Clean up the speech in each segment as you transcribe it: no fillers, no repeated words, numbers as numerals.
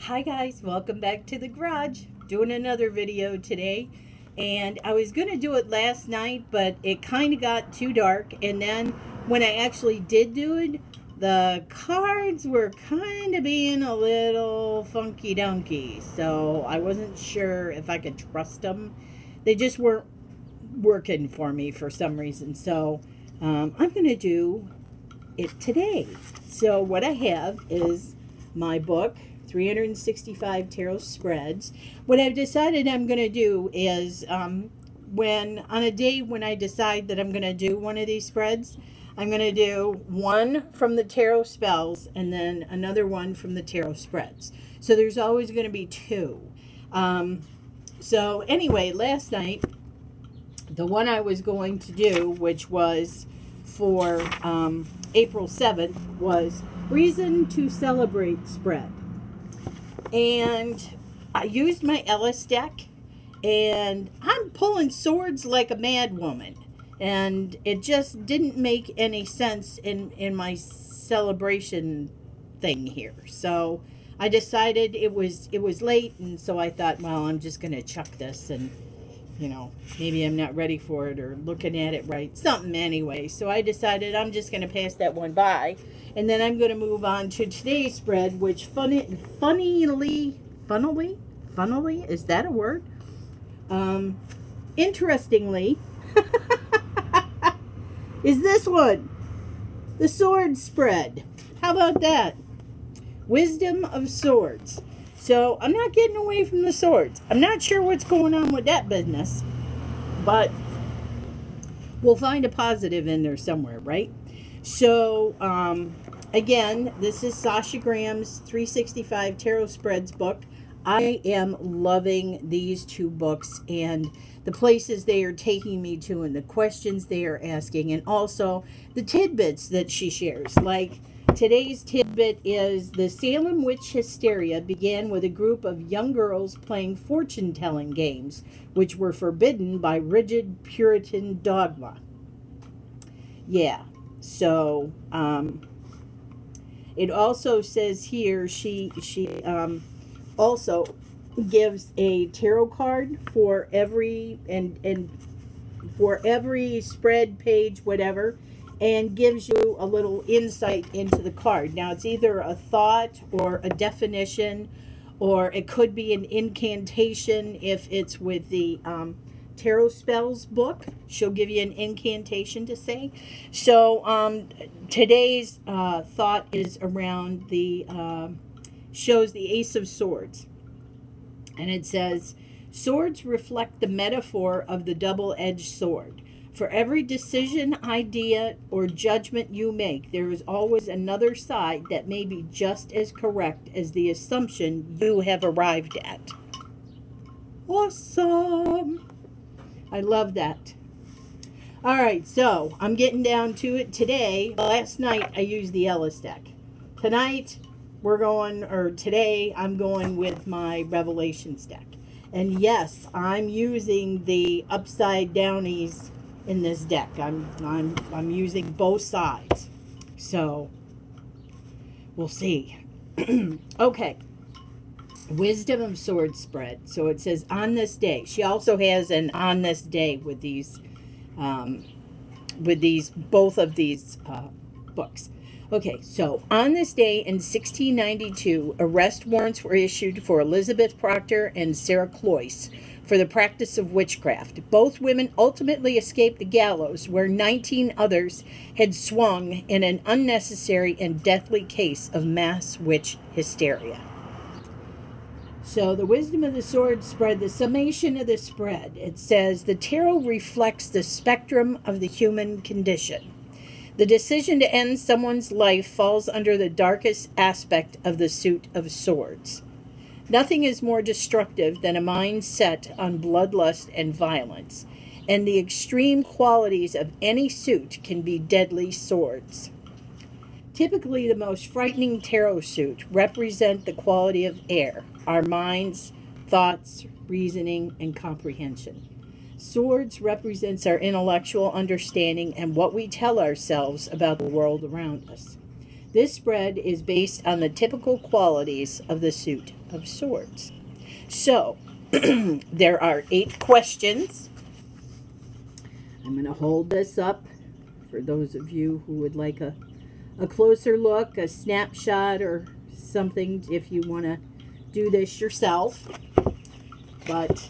Hi guys, welcome back to the garage. Doing another video today, and I was gonna do it last night, but it kind of got too dark, and then when I actually did do it, the cards were kind of being a little funky dunky, so I wasn't sure if I could trust them. They just weren't working for me for some reason, so I'm gonna do it today. So what I have is my book, 365 Tarot Spreads. What I've decided I'm going to do is on a day when I decide that I'm going to do one of these spreads, I'm going to do one from the tarot spells and then another one from the tarot spreads. So there's always going to be two. So anyway, last night, the one I was going to do, which was for April 7th, was Reason to Celebrate spread. And I used my Ellis deck, and I'm pulling swords like a mad woman. And it just didn't make any sense in my celebration thing here. So I decided it was late, and so I thought, well, I'm just going to chuck this, and you know, maybe I'm not ready for it or looking at it right. Something anyway. So I decided I'm just going to pass that one by. And then I'm going to move on to today's spread, which funnily, is that a word? Interestingly, is this one. The sword spread. How about that? Wisdom of Swords. So I'm not getting away from the swords. I'm not sure what's going on with that business, but we'll find a positive in there somewhere, right? So, again, this is Sasha Graham's 365 Tarot Spreads book. I am loving these two books and the places they are taking me to and the questions they are asking, and also the tidbits that she shares. Like, today's tidbit is the Salem witch hysteria began with a group of young girls playing fortune-telling games, which were forbidden by rigid Puritan dogma. Yeah, so it also says here she also gives a tarot card for every and for every spread page, whatever, and gives you a little insight into the card. Now, it's either a thought or a definition, or it could be an incantation if it's with the Tarot Spells book. She'll give you an incantation to say. So today's thought is around the, shows the Ace of Swords. And it says, swords reflect the metaphor of the double-edged sword. For every decision, idea, or judgment you make, there is always another side that may be just as correct as the assumption you have arrived at. Awesome! I love that. Alright, so I'm getting down to it today. Last night I used the Ellis deck. Tonight today I'm going with my Revelations deck. And yes, I'm using the upside downies in this deck. I'm using both sides. So we'll see. Okay. Wisdom of Swords spread. So it says on this day. She also has an on this day with these both of these books. Okay, so on this day in 1692, arrest warrants were issued for Elizabeth Proctor and Sarah Cloyce for the practice of witchcraft. Both women ultimately escaped the gallows, where 19 others had swung in an unnecessary and deathly case of mass witch hysteria. So the Wisdom of the Sword spread, the summation of the spread, it says, the tarot reflects the spectrum of the human condition. The decision to end someone's life falls under the darkest aspect of the suit of swords. Nothing is more destructive than a mind set on bloodlust and violence, and the extreme qualities of any suit can be deadly swords. Typically, the most frightening tarot suit represent the quality of air, our minds, thoughts, reasoning, and comprehension. Swords represents our intellectual understanding and what we tell ourselves about the world around us. This spread is based on the typical qualities of the suit of swords. So, there are 8 questions. I'm going to hold this up for those of you who would like a closer look, a snapshot or something if you want to do this yourself. But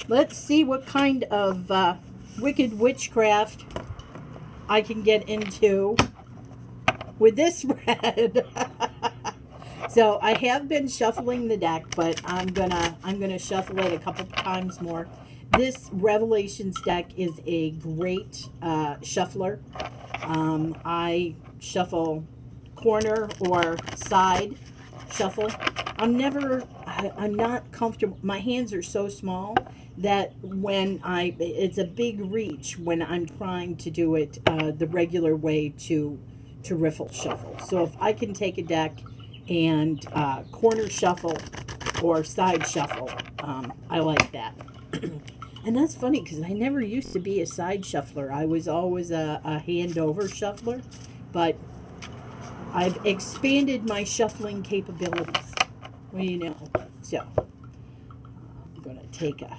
let's see what kind of wicked witchcraft I can get into with this spread. So I have been shuffling the deck, but I'm gonna shuffle it a couple times more. This Revelations deck is a great shuffler. I shuffle corner or side shuffle. I'm not comfortable. My hands are so small that when it's a big reach when I'm trying to do it the regular way to riffle shuffle. So if I can take a deck and corner shuffle or side shuffle, I like that. And that's funny because I never used to be a side shuffler. I was always a hand over shuffler, but I've expanded my shuffling capabilities. Well, you know. So I'm going to take a...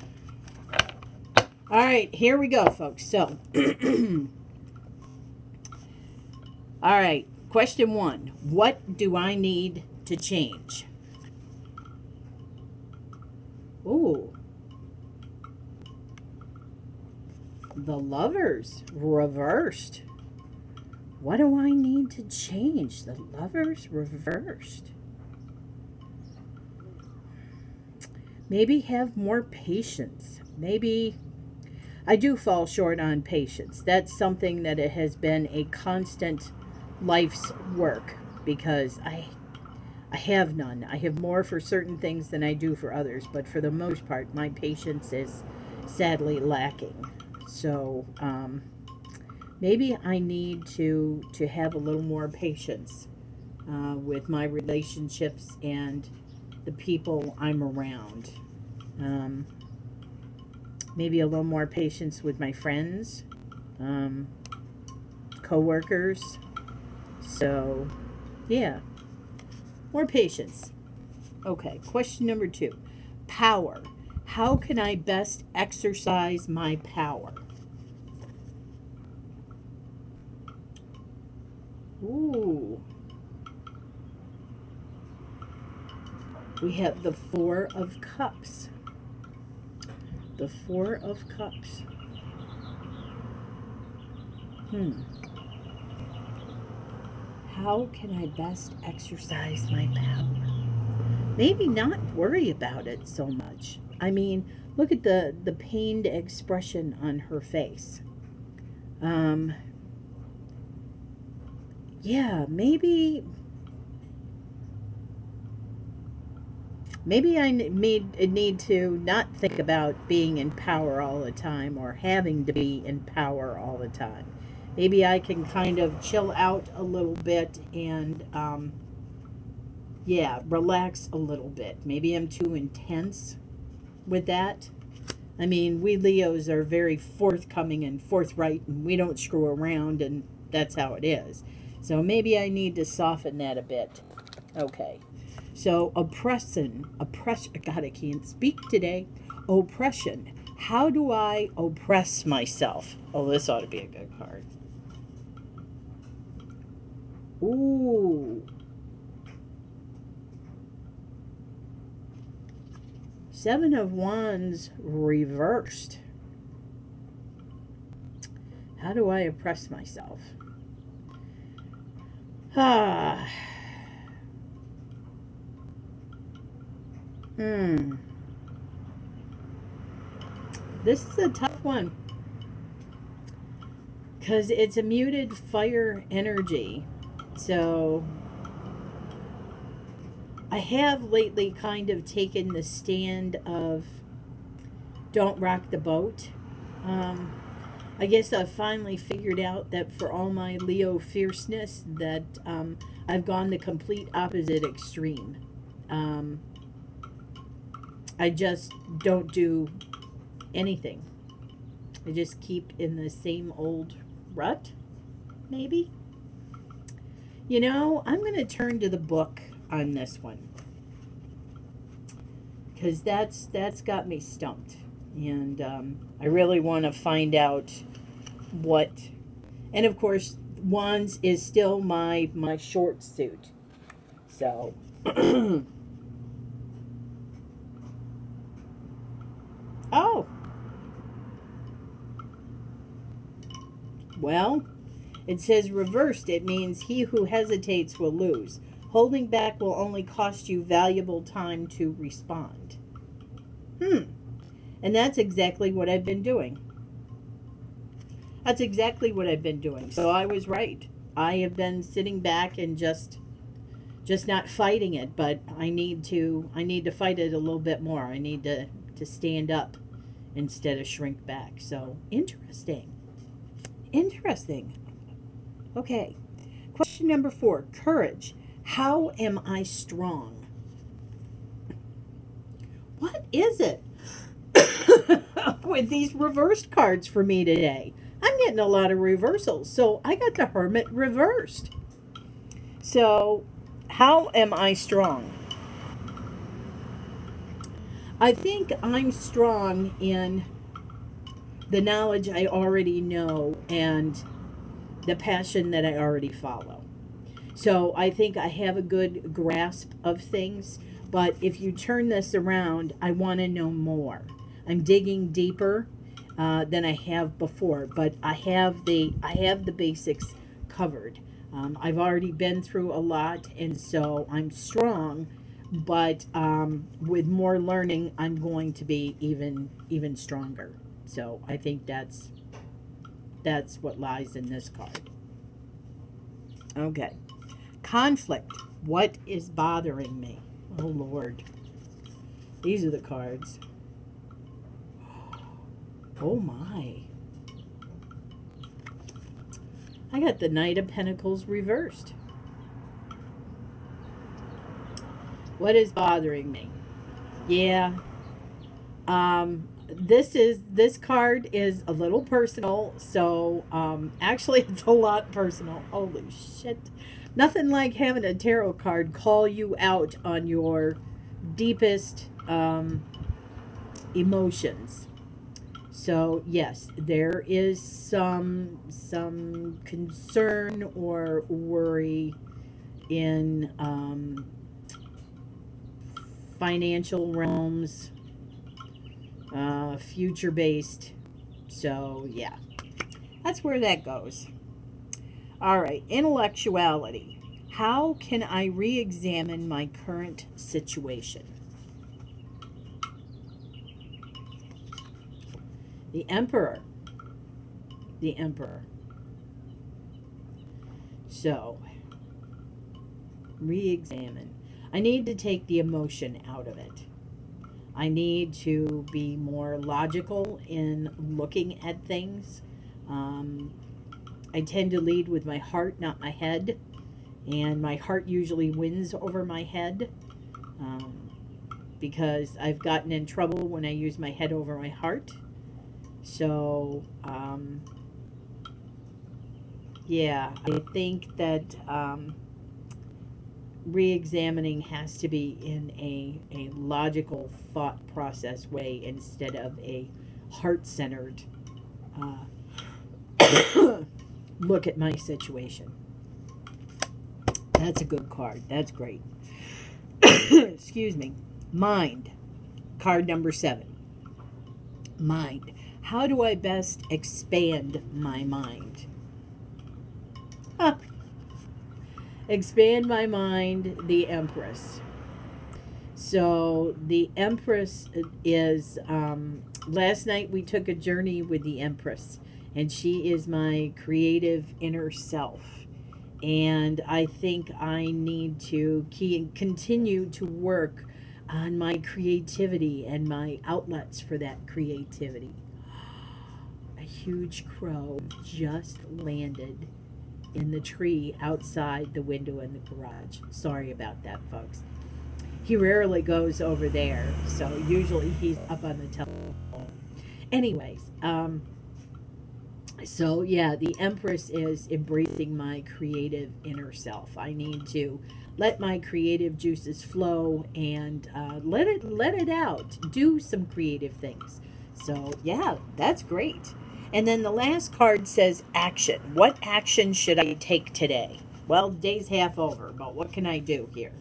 All right, here we go, folks. So, all right, question 1. What do I need to change? Ooh. The Lovers reversed. What do I need to change? The Lovers reversed. Maybe have more patience. Maybe I do fall short on patience. That's something that it has been a constant life's work because I have none. I have more for certain things than I do for others, but for the most part, my patience is sadly lacking. So maybe I need to have a little more patience with my relationships and the people I'm around. Maybe a little more patience with my friends, co-workers. So, yeah, more patience. Okay, question number 2. Power. How can I best exercise my power? Ooh. We have the 4 of Cups. The 4 of Cups. How can I best exercise my power? Maybe not worry about it so much. I mean, look at the pained expression on her face. Yeah, maybe I need to not think about being in power all the time or having to be in power all the time. Maybe I can kind of chill out a little bit and, yeah, relax a little bit. Maybe I'm too intense with that. I mean, we Leos are very forthcoming and forthright, and we don't screw around, and that's how it is. So maybe I need to soften that a bit. Okay. So oppression. God, I can't speak today. Oppression. How do I oppress myself? Oh, this ought to be a good card. Ooh. 7 of Wands reversed. How do I oppress myself? This is a tough one because it's a muted fire energy. So I have lately kind of taken the stand of don't rock the boat. I guess I've finally figured out that for all my Leo fierceness that I've gone the complete opposite extreme. I just don't do anything. I just keep in the same old rut, maybe. You know, I'm going to turn to the book on this one, because that's got me stumped. And I really want to find out what... And of course, Wands is still my short suit. So... Oh! Well, it says reversed. It means he who hesitates will lose. Holding back will only cost you valuable time to respond. And that's exactly what I've been doing. That's exactly what I've been doing. So I was right. I have been sitting back and just not fighting it, but I need to fight it a little bit more. I need to stand up instead of shrink back. So interesting. Interesting. Okay. Question number 4. Courage. How am I strong? What is it with these reversed cards for me today? I'm getting a lot of reversals. So I got the Hermit reversed. So how am I strong? I think I'm strong in the knowledge I already know and the passion that I already follow. So I think I have a good grasp of things, but if you turn this around, I want to know more. I'm digging deeper than I have before, but I have the basics covered. I've already been through a lot, and so I'm strong, but with more learning, I'm going to be even stronger. So I think that's what lies in this card. Okay. Conflict. What is bothering me? Oh, Lord. These are the cards. Oh, my. I got the Knight of Pentacles reversed. What is bothering me? Yeah. This card is a little personal, so actually it's a lot personal. Holy shit. Nothing like having a tarot card call you out on your deepest emotions. So yes, there is some concern or worry in financial realms, future-based. So yeah, that's where that goes. All right, intellectuality. How can I re-examine my current situation? The Emperor. The Emperor. So, re-examine. I need to take the emotion out of it. I need to be more logical in looking at things. I tend to lead with my heart, not my head. And my heart usually wins over my head. Because I've gotten in trouble when I use my head over my heart. So, yeah, I think that re-examining has to be in a logical thought process way instead of a heart-centered look at my situation. That's a good card. That's great. Excuse me. Mind. Card number 7. Mind. How do I best expand my mind? Huh. Expand my mind, the Empress. So the Empress is, last night we took a journey with the Empress, and she is my creative inner self. And I think I need to continue to work on my creativity and my outlets for that creativity. A huge crow just landed in the tree outside the window in the garage. Sorry about that, folks. He rarely goes over there, so usually he's up on the telephone. Anyways, So yeah, the Empress is embracing my creative inner self. I need to let my creative juices flow and let it out. Do some creative things. So yeah, that's great. And then the last card says action. What action should I take today? Well, the day's half over, but what can I do here?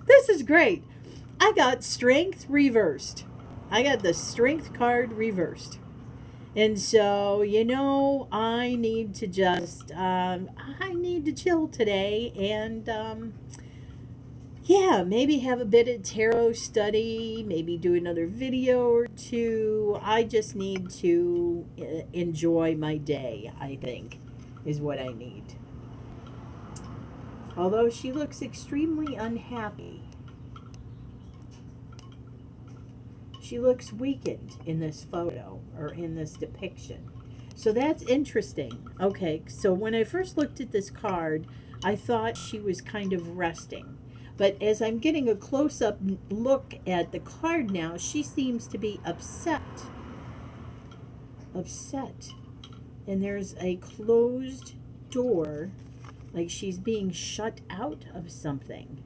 This is great. I got strength reversed. I got the strength card reversed. And so, I need to just, I need to chill today and, yeah, maybe have a bit of tarot study, maybe do another video or two. I just need to enjoy my day, I think, is what I need. Although she looks extremely unhappy. She looks weakened in this photo or in this depiction. So that's interesting. Okay, so when I first looked at this card, I thought she was kind of resting. But as I'm getting a close-up look at the card now, she seems to be upset. Upset. And there's a closed door, like she's being shut out of something.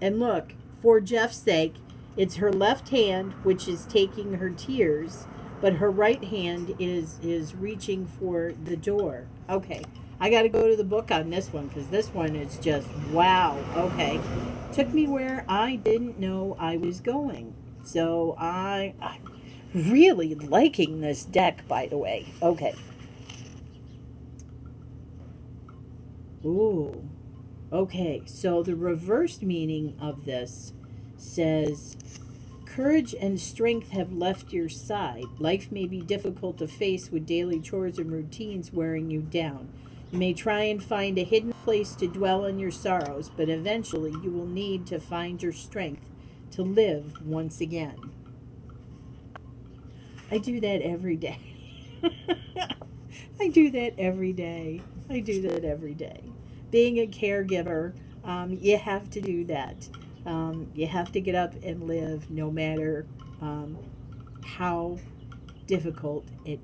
And look, for Jeff's sake, it's her left hand which is taking her tears, but her right hand is reaching for the door. Okay, I got to go to the book on this one because this one is just, wow. Okay, took me where I didn't know I was going. So I'm really liking this deck, by the way. Okay. Ooh. Okay, so the reversed meaning of this says, courage and strength have left your side. Life may be difficult to face with daily chores and routines wearing you down. You may try and find a hidden place to dwell on your sorrows, but eventually you will need to find your strength to live once again. I do that every day. I do that every day. I do that every day. Being a caregiver, you have to do that. You have to get up and live no matter how difficult it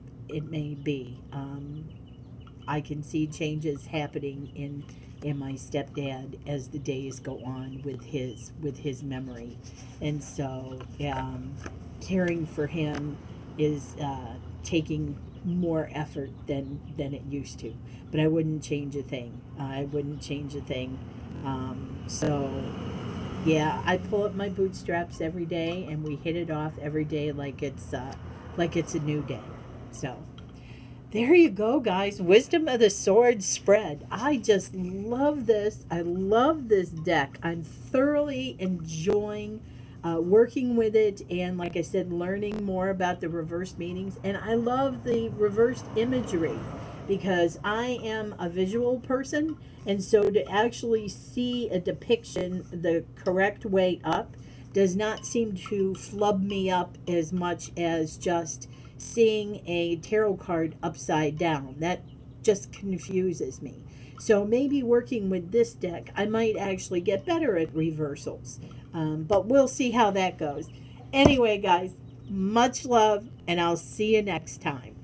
may be. I can see changes happening in my stepdad as the days go on with his memory. And so caring for him is taking more effort than it used to. But I wouldn't change a thing. I wouldn't change a thing. So, yeah, I pull up my bootstraps every day, and we hit it off every day like it's a new day. So, there you go, guys. Wisdom of the Sword spread. I just love this. I love this deck. I'm thoroughly enjoying working with it, and like I said, learning more about the reverse meanings. And I love the reversed imagery because I am a visual person, and so to actually see a depiction the correct way up does not seem to flub me up as much as just seeing a tarot card upside down. That just confuses me. So maybe working with this deck, I might actually get better at reversals. But we'll see how that goes. Anyway, guys, much love, and I'll see you next time.